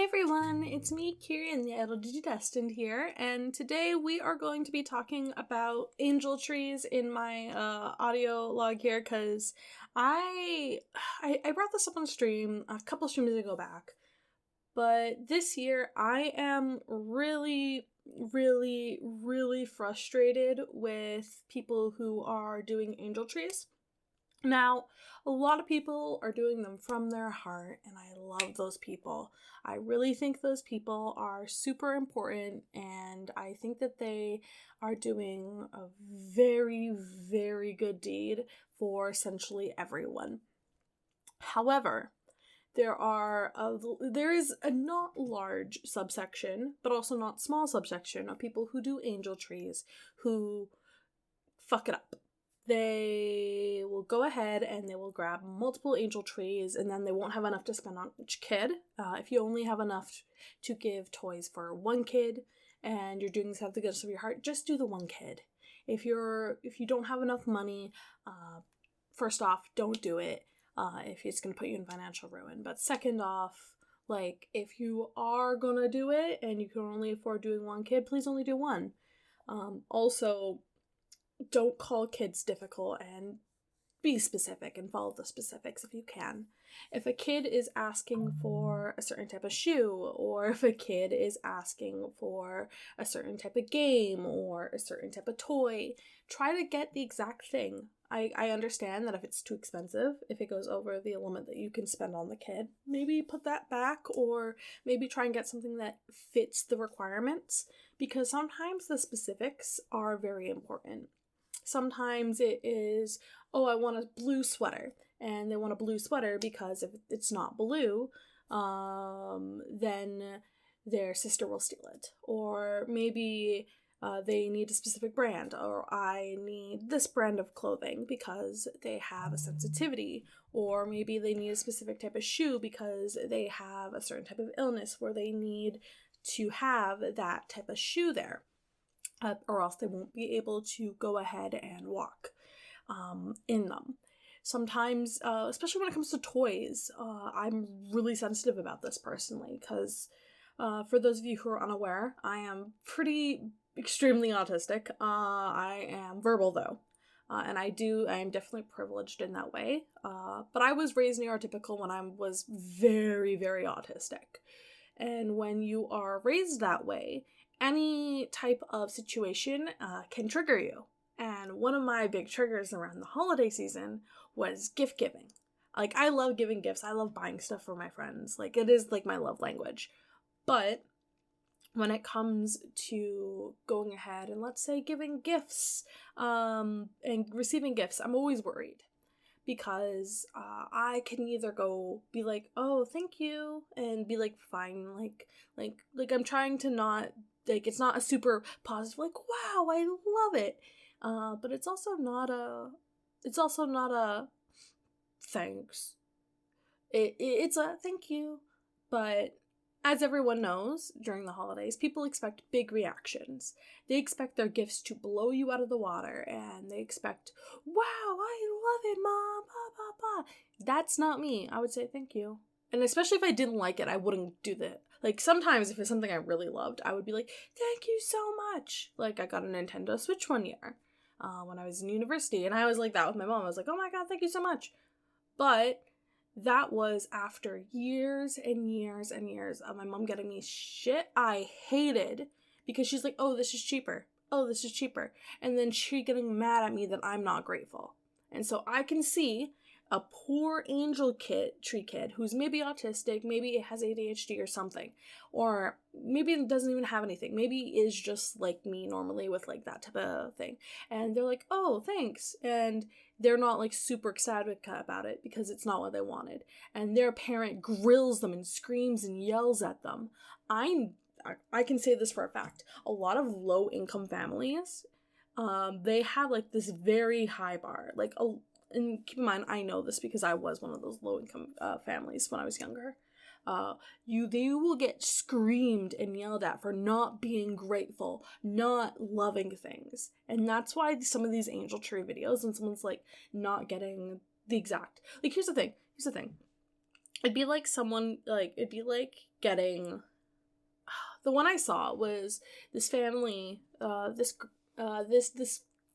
everyone, it's me, Kieran, the Idle Destined here, and today we are going to be talking about angel trees in my audio log here, because I brought this up on stream a couple streams ago back, but this year I am really frustrated with people who are doing angel trees. Now, a lot of people are doing them from their heart, and I love those people. I really think those people are super important, and I think that they are doing a very good deed for essentially everyone. However, there is a not large subsection, but also not small subsection of people who do angel trees who fuck it up. They will go ahead and they will grab multiple angel trees, and then they won't have enough to spend on each kid. If you only have enough to give toys for one kid and you're doing this out of the goodness of your heart, just do the one kid. If you don't have enough money, first off, don't do it if it's going to put you in financial ruin. But second off, if you are going to do it and you can only afford doing one kid, please only do one. Also, don't call kids difficult, and be specific and follow the specifics if you can. If a kid is asking for a certain type of shoe, or if a kid is asking for a certain type of game or a certain type of toy, try to get the exact thing. I understand that if it's too expensive, if it goes over the limit that you can spend on the kid, maybe put that back, or maybe try and get something that fits the requirements, because sometimes the specifics are very important. Sometimes it is, I want a blue sweater, and they want a blue sweater because if it's not blue, then their sister will steal it. Or maybe they need a specific brand, or I need this brand of clothing because they have a sensitivity, or maybe they need a specific type of shoe because they have a certain type of illness where they need to have that type of shoe there. Or else they won't be able to go ahead and walk in them. Sometimes, especially when it comes to toys, I'm really sensitive about this personally, because for those of you who are unaware, I am extremely autistic. I am verbal though, and I am definitely privileged in that way, but I was raised neurotypical when I was very autistic. And when you are raised that way, any type of situation can trigger you. And one of my big triggers around the holiday season was gift giving. I love giving gifts. I love buying stuff for my friends. It is my love language. But when it comes to going ahead and, let's say, giving gifts and receiving gifts, I'm always worried. Because I can either go be like, oh, thank you, and be fine, I'm trying to not, it's not a super positive, wow, I love it, but it's also not a thanks. It's a thank you, but as everyone knows, during the holidays, people expect big reactions. They expect their gifts to blow you out of the water, and they expect, wow, I love it, Mom, blah, blah, blah. That's not me. I would say thank you. And especially if I didn't like it, I wouldn't do that. Sometimes if it's something I really loved, I would be like, thank you so much. I got a Nintendo Switch one year when I was in university, and I was like that with my mom. I was like, oh my god, thank you so much. But that was after years and years and years of my mom getting me shit I hated, because she's like, oh, this is cheaper. Oh, this is cheaper. And then she getting mad at me that I'm not grateful. And so I can see a poor angel tree kid who's maybe autistic, maybe it has ADHD or something, or maybe it doesn't even have anything. Maybe is just like me normally with that type of thing. And they're like, oh, thanks. And they're not super excited about it because it's not what they wanted. And their parent grills them and screams and yells at them. I can say this for a fact. A lot of low income families, they have this very high bar. And keep in mind, I know this because I was one of those low income families when I was younger. They will get screamed and yelled at for not being grateful, not loving things. And that's why some of these angel tree videos, when someone's not getting the exact, here's the thing. It'd be like someone, like, it'd be like getting, the one I saw was this family, this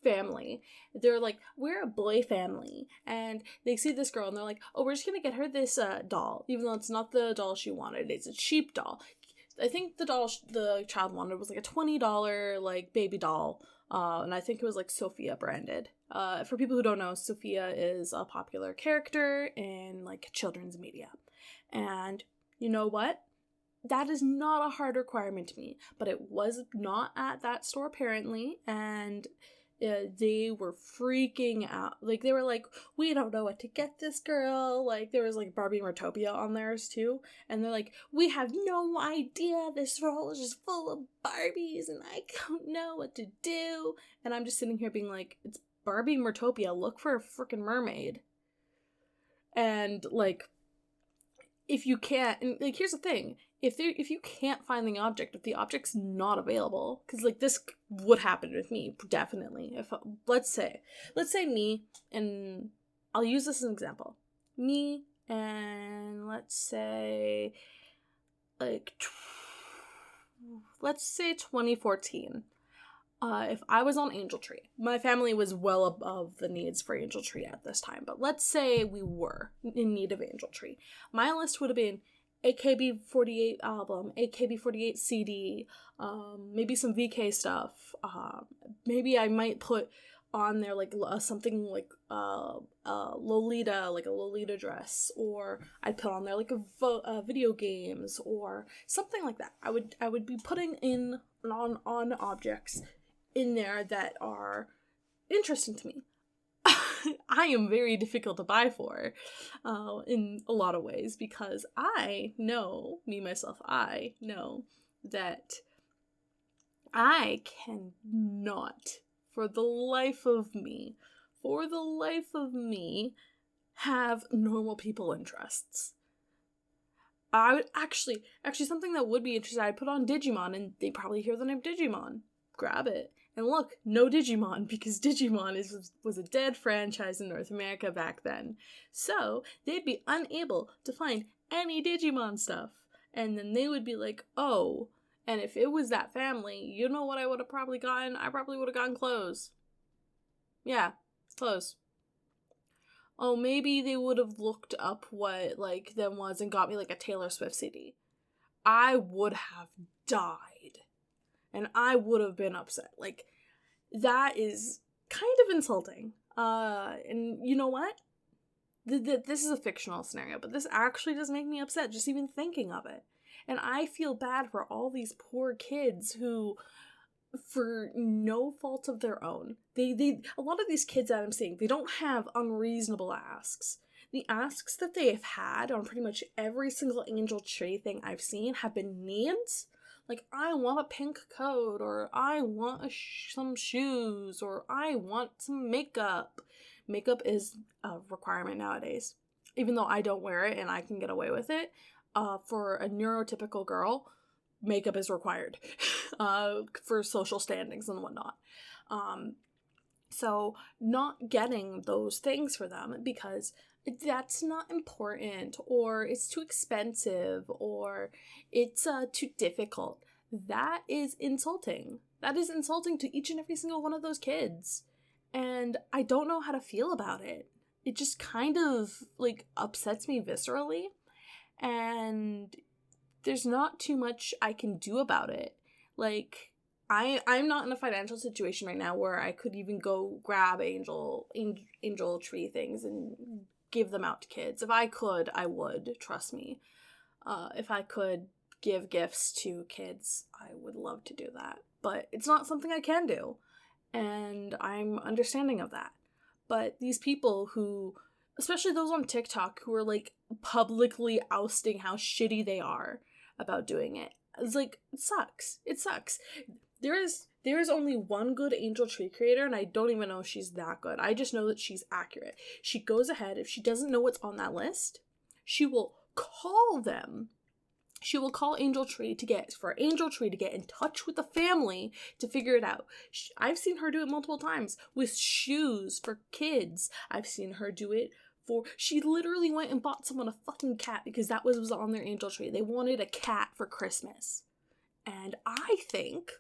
family. They're like, we're a boy family, and they see this girl and they're like, oh, we're just gonna get her this doll, even though it's not the doll she wanted. It's a cheap doll. I think the doll the child wanted was like a $20 like baby doll, and I think it was like Sophia branded. For people who don't know, Sophia is a popular character in like children's media, and you know what? That is not a hard requirement to me, but it was not at that store apparently, and they were freaking out. Like, they were like, we don't know what to get this girl. Like, there was like Barbie Mertopia on theirs too, and they're like, we have no idea, this role is just full of Barbies and I don't know what to do. And I'm just sitting here being like, it's Barbie Mertopia, look for a freaking mermaid. And like, if you can't, and like, here's the thing, if you can't find the object, if the object's not available, because like this would happen with me definitely. If let's say me, and I'll use this as an example, me and let's say 2014. If I was on Angel Tree, my family was well above the needs for Angel Tree at this time, but let's say we were in need of Angel Tree. My list would have been AKB48 album, AKB48 CD, maybe some VK stuff. Maybe I might put on there like something like Lolita, like a Lolita dress, or I'd put on there like a video games or something like that. I would be putting in on objects in there that are interesting to me. I am very difficult to buy for in a lot of ways, because I know, I know that I cannot, for the life of me, have normal people interests. I would actually something that would be interesting, I'd put on Digimon, and they probably hear the name Digimon. Grab it. And look, no Digimon, because Digimon was a dead franchise in North America back then. So they'd be unable to find any Digimon stuff. And then they would be like, oh, and if it was that family, you know what I would have probably gotten? I probably would have gotten clothes. Yeah, clothes. Oh, maybe they would have looked up what like them was and got me like a Taylor Swift CD. I would have died. And I would have been upset. Like, that is kind of insulting. And you know what? This is a fictional scenario, but this actually does make me upset just even thinking of it. And I feel bad for all these poor kids who, for no fault of their own, a lot of these kids that I'm seeing, they don't have unreasonable asks. The asks that they have had on pretty much every single Angel Tree thing I've seen have been needs. Like, I want a pink coat, or I want some shoes, or I want some makeup. Makeup is a requirement nowadays. Even though I don't wear it and I can get away with it, for a neurotypical girl, makeup is required for social standings and whatnot. So not getting those things for them because that's not important, or it's too expensive, or it's too difficult. That is insulting. That is insulting to each and every single one of those kids. And I don't know how to feel about it. It just kind of like upsets me viscerally. And there's not too much I can do about it. Like, I'm not in a financial situation right now where I could even go grab Angel Tree things and give them out to kids. If I could, I would, trust me. If I could give gifts to kids, I would love to do that. But it's not something I can do. And I'm understanding of that. But these people who, especially those on TikTok, who are like publicly ousting how shitty they are about doing it, it's like, it sucks. It sucks. There is only one good Angel Tree creator, and I don't even know if she's that good. I just know that she's accurate. She goes ahead, if she doesn't know what's on that list, she will call them. She will call Angel Tree to get in touch with the family to figure it out. I've seen her do it multiple times with shoes for kids. I've seen her do it She literally went and bought someone a fucking cat because that was on their angel tree. They wanted a cat for Christmas. And I think,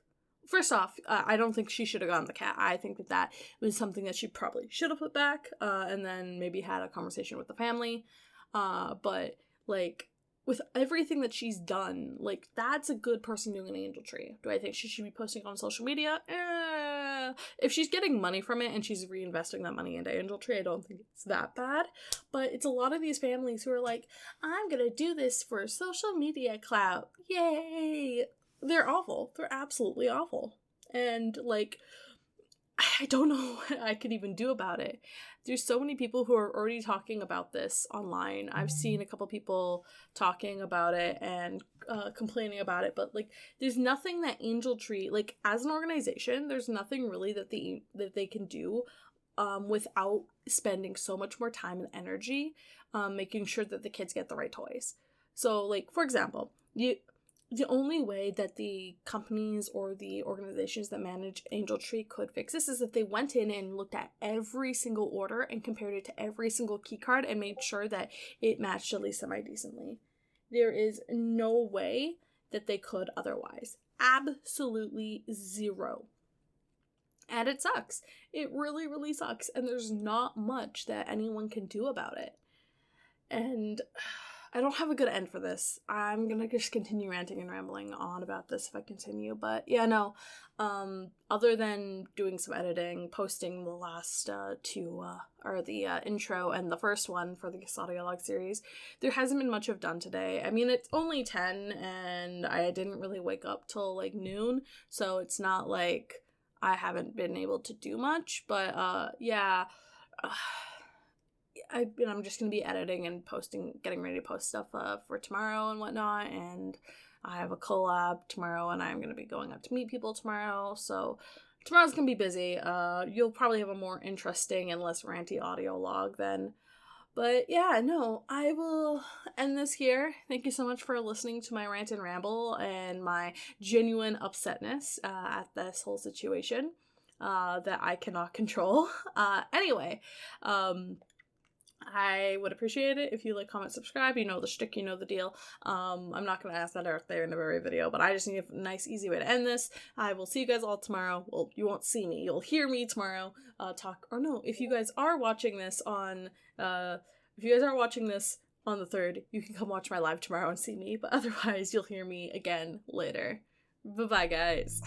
first off, I don't think she should have gotten the cat. I think that was something that she probably should have put back, and then maybe had a conversation with the family. But, like, with everything that she's done, like, that's a good person doing an angel tree. Do I think she should be posting on social media? If she's getting money from it and she's reinvesting that money into angel tree, I don't think it's that bad. But it's a lot of these families who are like, I'm gonna do this for social media clout. Yay! They're awful. They're absolutely awful. And, like, I don't know what I could even do about it. There's so many people who are already talking about this online. I've seen a couple people talking about it and complaining about it, but, like, there's nothing that Angel Tree, like, as an organization, there's nothing really that they can do without spending so much more time and energy making sure that the kids get the right toys. So, like, for example, the only way that the companies or the organizations that manage Angel Tree could fix this is if they went in and looked at every single order and compared it to every single key card and made sure that it matched at least semi-decently. There is no way that they could otherwise. Absolutely zero. And it sucks. It really, really sucks. And there's not much that anyone can do about it. And I don't have a good end for this. I'm gonna just continue ranting and rambling on about this if I continue. But yeah, no. Other than doing some editing, posting the last two, or the intro and the first one for the audio log series, there hasn't been much I've done today. I mean, it's only 10 and I didn't really wake up till like noon, so it's not like I haven't been able to do much. But yeah. I'm just going to be editing and posting, getting ready to post stuff for tomorrow and whatnot, and I have a collab tomorrow, and I'm going to be going out to meet people tomorrow, so tomorrow's going to be busy. You'll probably have a more interesting and less ranty audio log then. But yeah, no, I will end this here. Thank you so much for listening to my rant and ramble and my genuine upsetness at this whole situation that I cannot control. Anyway, I would appreciate it if you like, comment, subscribe. You know the shtick, you know the deal. I'm not going to ask that out there in the very video, but I just need a nice, easy way to end this. I will see you guys all tomorrow. Well, you won't see me. You'll hear me tomorrow talk. Or no, if you guys are watching this on, the 3rd, you can come watch my live tomorrow and see me. But otherwise, you'll hear me again later. Bye-bye, guys.